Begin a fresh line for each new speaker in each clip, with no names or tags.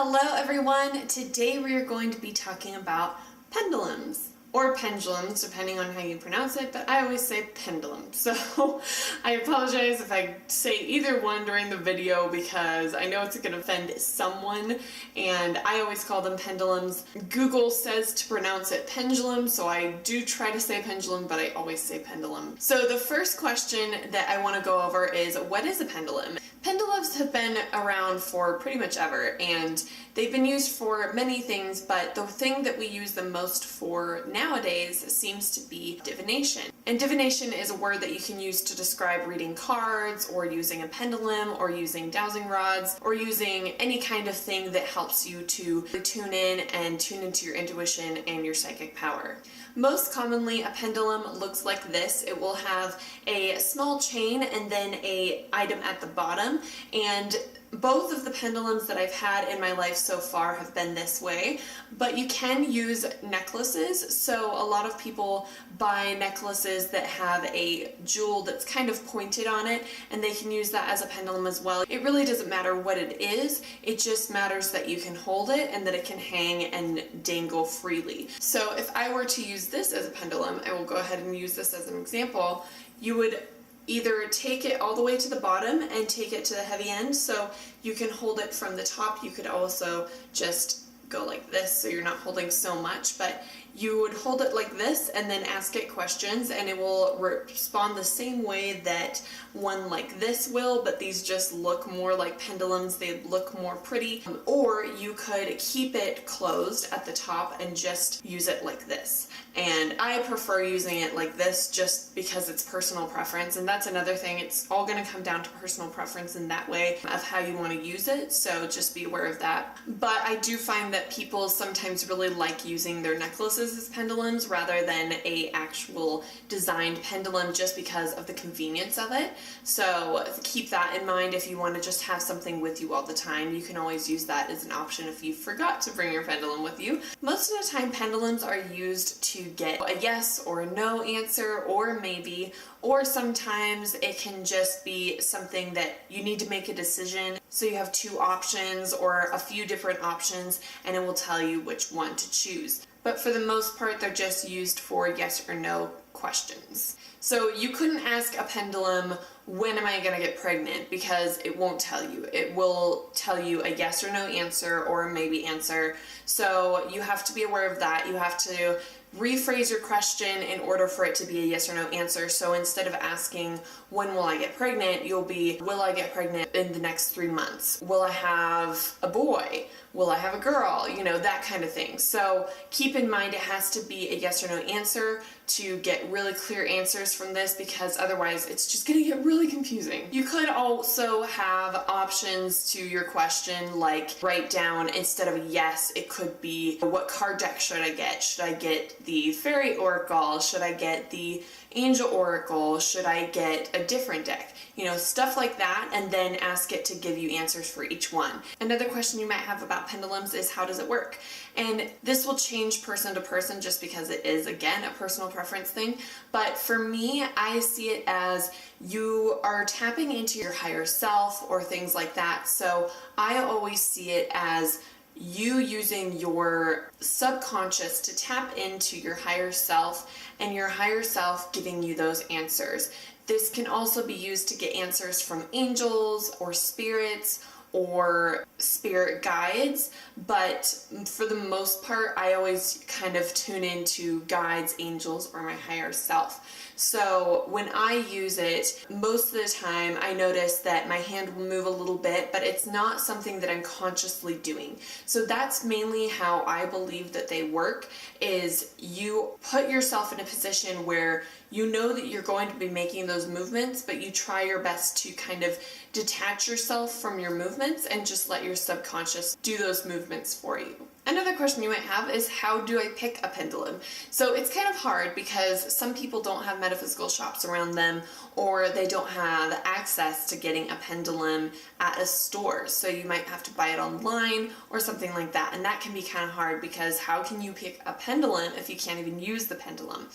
Hello everyone! Today we are going to be talking about pendulums, or pendulums depending on how you pronounce it, but I always say pendulum. So I apologize if I say either one during the video because I know it's going to offend someone, and I always call them pendulums. Google says to pronounce it pendulum, so I do try to say pendulum, but I always say pendulum. So the first question that I want to go over is, what is a pendulum? Pendulums have been around for pretty much ever, and they've been used for many things, but the thing that we use them most for nowadays seems to be divination. And divination is a word that you can use to describe reading cards, or using a pendulum, or using dowsing rods, or using any kind of thing that helps you to tune in and tune into your intuition and your psychic power. Most commonly, a pendulum looks like this. It will have a small chain and then an item at the bottom, and both of the pendulums that I've had in my life so far have been this way, but you can use necklaces. So a lot of people buy necklaces that have a jewel that's kind of pointed on it, and they can use that as a pendulum as well. It really doesn't matter what it is, it just matters that you can hold it and that it can hang and dangle freely. So if I were to use this as a pendulum, I will go ahead and use this as an example. You would either take it all the way to the bottom and take it to the heavy end, so you can hold it from the top. You could also just go like this so you're not holding so much, but you would hold it like this and then ask it questions, and it will respond the same way that one like this will, but these just look more like pendulums. They look more pretty. Or you could keep it closed at the top and just use it like this. And I prefer using it like this just because it's personal preference, and that's another thing. It's all going to come down to personal preference in that way of how you want to use it, so just be aware of that. But I do find that people sometimes really like using their necklaces as pendulums rather than a actual designed pendulum, just because of the convenience of it. So keep that in mind. If you want to just have something with you all the time, you can always use that as an option if you forgot to bring your pendulum with you. Most of the time pendulums are used to get a yes or a no answer, or maybe, or sometimes it can just be something that you need to make a decision. So you have two options or a few different options, and it will tell you which one to choose. But for the most part, they're just used for yes or no questions. So you couldn't ask a pendulum, when am I going to get pregnant? Because it won't tell you. It will tell you a yes or no answer or a maybe answer. So you have to be aware of that. You have to rephrase your question in order for it to be a yes or no answer. So instead of asking, when will I get pregnant? You'll be, will I get pregnant in the next 3 months? Will I have a boy? Will I have a girl? You know, that kind of thing. So keep in mind it has to be a yes or no answer to get really clear answers from this, because otherwise it's just going to get really confusing. You could also have options to your question, like write down, instead of a yes, it could be, what card deck should I get? Should I get the Fairy Oracle? Should I get the Angel Oracle? Should I get a different deck? You know, stuff like that, and then ask it to give you answers for each one. Another question you might have about pendulums is, how does it work? And this will change person to person just because it is, again, a personal preference thing. But for me, I see it as you are tapping into your higher self or things like that. So I always see it as you using your subconscious to tap into your higher self, and your higher self giving you those answers. This can also be used to get answers from angels or spirits or spirit guides, but for the most part, I always kind of tune into guides, angels, or my higher self. So when I use it, most of the time I notice that my hand will move a little bit, but it's not something that I'm consciously doing. So that's mainly how I believe that they work, is you put yourself in a position where you know that you're going to be making those movements, but you try your best to kind of detach yourself from your movements and just let your subconscious do those movements for you. Another question you might have is, how do I pick a pendulum? So it's kind of hard because some people don't have metaphysical shops around them, or they don't have access to getting a pendulum at a store. So you might have to buy it online or something like that. And that can be kind of hard, because how can you pick a pendulum if you can't even use the pendulum?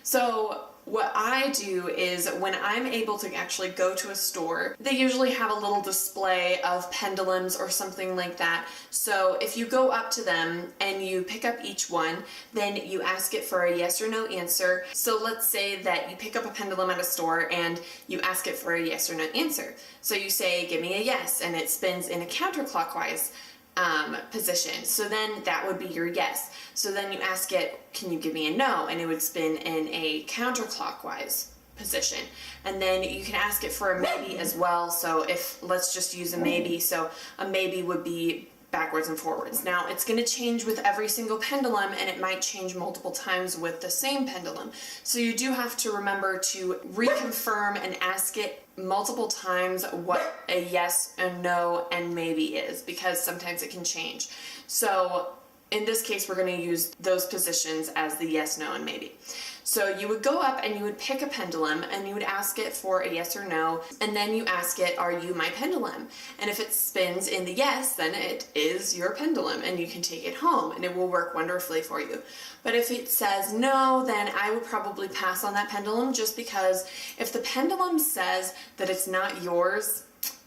So what I do is when I'm able to actually go to a store, they usually have a little display of pendulums or something like that. So if you go up to them and you pick up each one, then you ask it for a yes or no answer. So let's say that you pick up a pendulum at a store and you ask it for a yes or no answer. So you say, give me a yes, and it spins in a counterclockwise position. So then that would be your yes. So then you ask it, can you give me a no? And it would spin in a counterclockwise position. And then you can ask it for a maybe as well. So if, let's just use a maybe. So a maybe would be backwards and forwards. Now it's going to change with every single pendulum, and it might change multiple times with the same pendulum. So you do have to remember to reconfirm and ask it multiple times what a yes, a no, and maybe is, because sometimes it can change. So in this case, we're going to use those positions as the yes, no, and maybe. So you would go up and you would pick a pendulum and you would ask it for a yes or no, and then you ask it, are you my pendulum? And if it spins in the yes, then it is your pendulum and you can take it home and it will work wonderfully for you. But if it says no, then I would probably pass on that pendulum, just because if the pendulum says that it's not yours,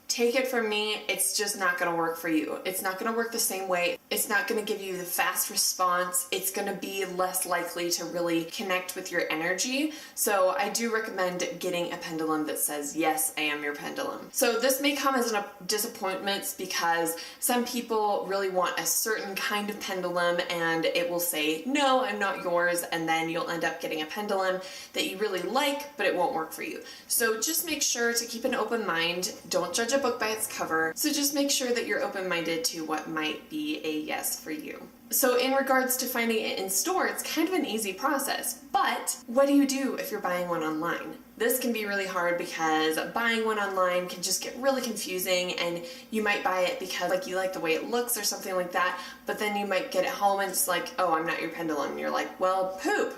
take it from me, it's just not going to work for you. It's not going to work the same way. It's not going to give you the fast response. It's going to be less likely to really connect with your energy. So I do recommend getting a pendulum that says, yes, I am your pendulum. So this may come as a disappointment, because some people really want a certain kind of pendulum and it will say, no, I'm not yours. And then you'll end up getting a pendulum that you really like, but it won't work for you. So just make sure to keep an open mind. Don't judge a book by its cover. So just make sure that you're open-minded to what might be a yes for you. So in regards to finding it in store, it's kind of an easy process, but what do you do if you're buying one online? This can be really hard, because buying one online can just get really confusing, and you might buy it because you like the way it looks or something like that, but then you might get it home and it's like, oh, I'm not your pendulum. And you're like, well, poop.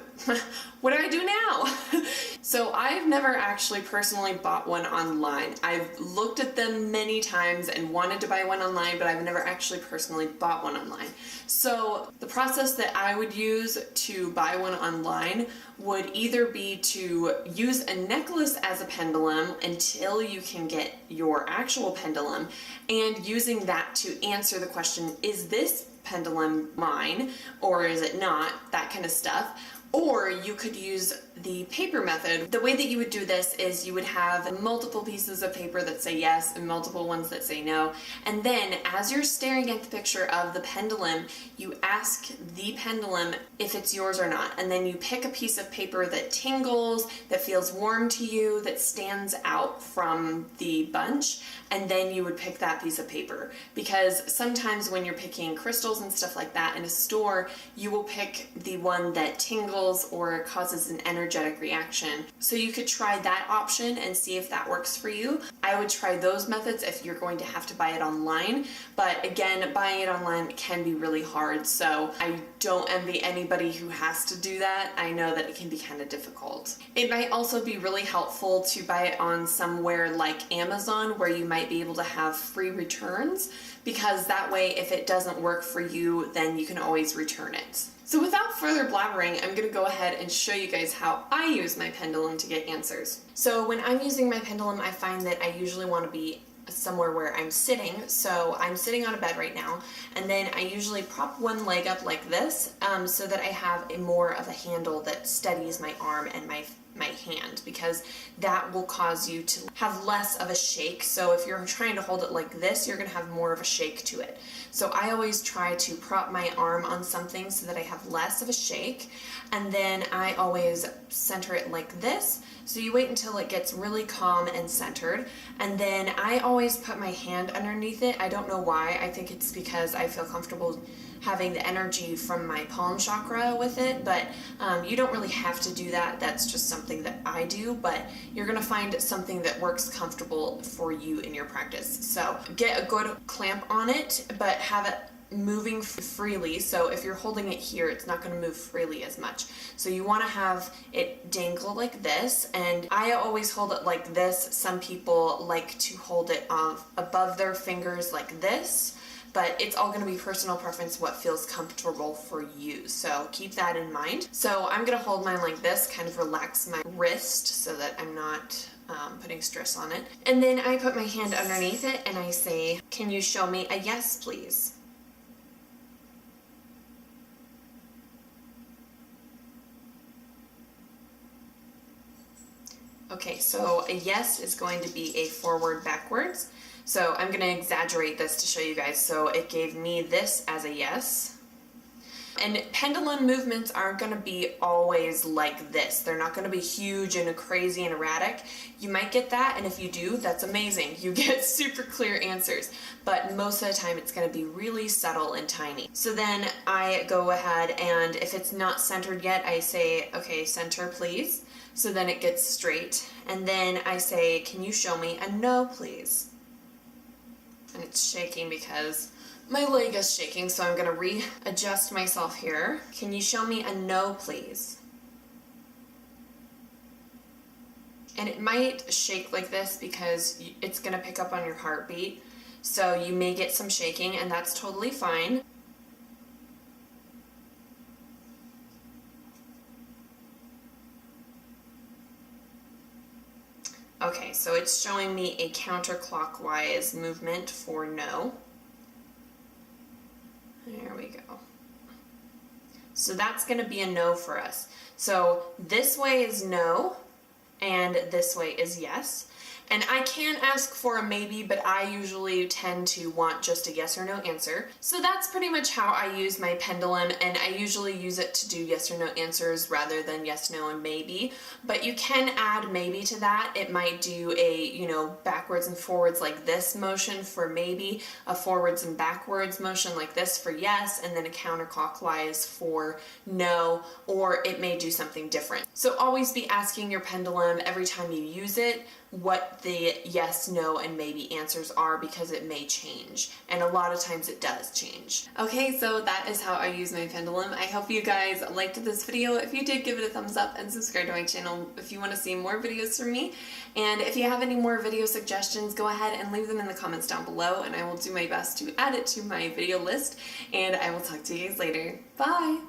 What do I do now? So I've never actually personally bought one online. I've looked at them many times and wanted to buy one online, but I've never actually personally bought one online. So the process that I would use to buy one online would either be to use a necklace as a pendulum until you can get your actual pendulum, and using that to answer the question, is this pendulum mine or is it not? That kind of stuff. Or you could use the paper method. The way that you would do this is you would have multiple pieces of paper that say yes and multiple ones that say no. And then as you're staring at the picture of the pendulum, you ask the pendulum if it's yours or not. And then you pick a piece of paper that tingles, that feels warm to you, that stands out from the bunch. And then you would pick that piece of paper. Because sometimes when you're picking crystals and stuff like that in a store, you will pick the one that tingles or causes an energetic reaction. So you could try that option and see if that works for you. I would try those methods if you're going to have to buy it online. But again, buying it online can be really hard. So I don't envy anybody who has to do that. I know that it can be kind of difficult. It might also be really helpful to buy it on somewhere like Amazon, where you might be able to have free returns, because that way if it doesn't work for you, then you can always return it. So without further blabbering, I'm going to go ahead and show you guys how I use my pendulum to get answers. So when I'm using my pendulum, I find that I usually want to be somewhere where I'm sitting. So I'm sitting on a bed right now, and then I usually prop one leg up like this, so that I have more of a handle that steadies my arm and my hand, because that will cause you to have less of a shake. So if you're trying to hold it like this, you're going to have more of a shake to it. So I always try to prop my arm on something so that I have less of a shake, and then I always center it like this. So you wait until it gets really calm and centered, and then I always put my hand underneath it. I don't know why. I think it's because I feel comfortable having the energy from my palm chakra with it, but you don't really have to do that. That's just something that I do, but you're gonna find something that works comfortable for you in your practice. So get a good clamp on it, but have it moving freely. So if you're holding it here, it's not going to move freely as much. So you want to have it dangle like this, and I always hold it like this. Some people like to hold it above their fingers like this. but it's all going to be personal preference, what feels comfortable for you. So keep that in mind. So I'm going to hold mine like this, kind of relax my wrist so that I'm not putting stress on it. And then I put my hand underneath it and I say, can you show me a yes, please? Okay, so a yes is going to be a forward backwards. So I'm going to exaggerate this to show you guys. So it gave me this as a yes. And pendulum movements aren't going to be always like this. They're not going to be huge and crazy and erratic. You might get that, and if you do, that's amazing. You get super clear answers. But most of the time it's going to be really subtle and tiny. So then I go ahead, and if it's not centered yet, I say, okay, center please. So then it gets straight. And then I say, can you show me a no, please? And it's shaking because my leg is shaking, so I'm going to readjust myself here. Can you show me a no, please? And it might shake like this because it's going to pick up on your heartbeat. So you may get some shaking, and that's totally fine. Okay, so it's showing me a counterclockwise movement for no. There we go. So that's going to be a no for us. So this way is no, and this way is yes. And I can ask for a maybe, but I usually tend to want just a yes or no answer. So that's pretty much how I use my pendulum, and I usually use it to do yes or no answers rather than yes, no, and maybe. But you can add maybe to that. It might do a, backwards and forwards like this motion for maybe, a forwards and backwards motion like this for yes, and then a counterclockwise for no, or it may do something different. So always be asking your pendulum every time you use it what the yes, no, and maybe answers are, because it may change, and a lot of times it does change. Okay, so that is how I use my pendulum. I hope you guys liked this video. If you did, give it a thumbs up and subscribe to my channel if you want to see more videos from me. And if you have any more video suggestions, go ahead and leave them in the comments down below, and I will do my best to add it to my video list. And I will talk to you guys later. Bye!